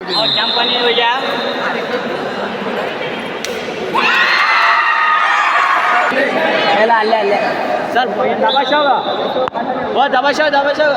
company भैया अल्ले sir दबाशा वो दबाशा सर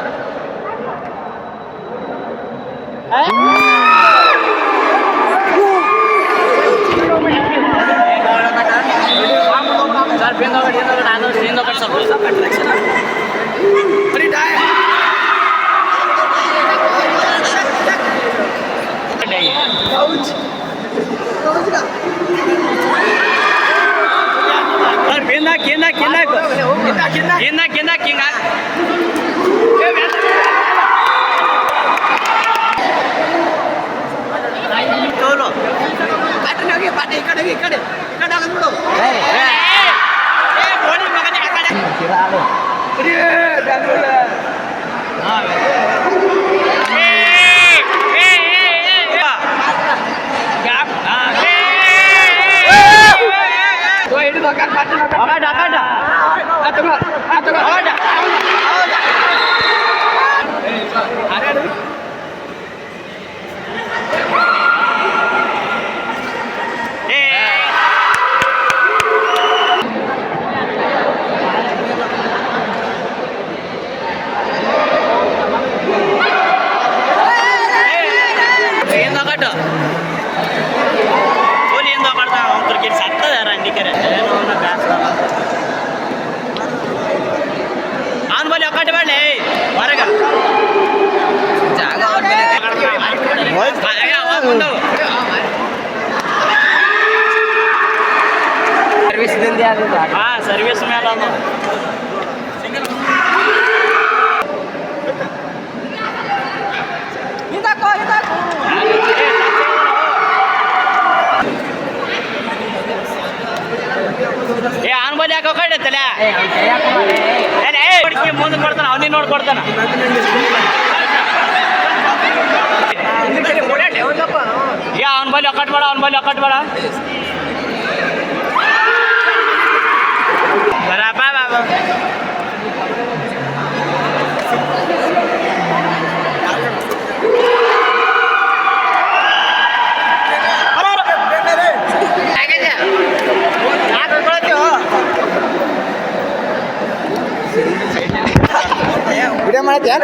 सर्विस दिन दिया हाँ सर्विस में ಅನುಭವ ಯಾಕೆ ಹೋಗತ್ತಲ್ಲ ಮುಂದೆ ಕೊಡ್ತಾನ ಅವನಿ ನೋಡಿ ಕೊಡ್ತಾನ ಅವನ ಬಲ್ಲಿ ಕಟ್ಬೇಡ ಬರಪ್ಪ ಬಾಬಾ ವಿಡಿಯೋ ಮಾಡತ್ಯಾನ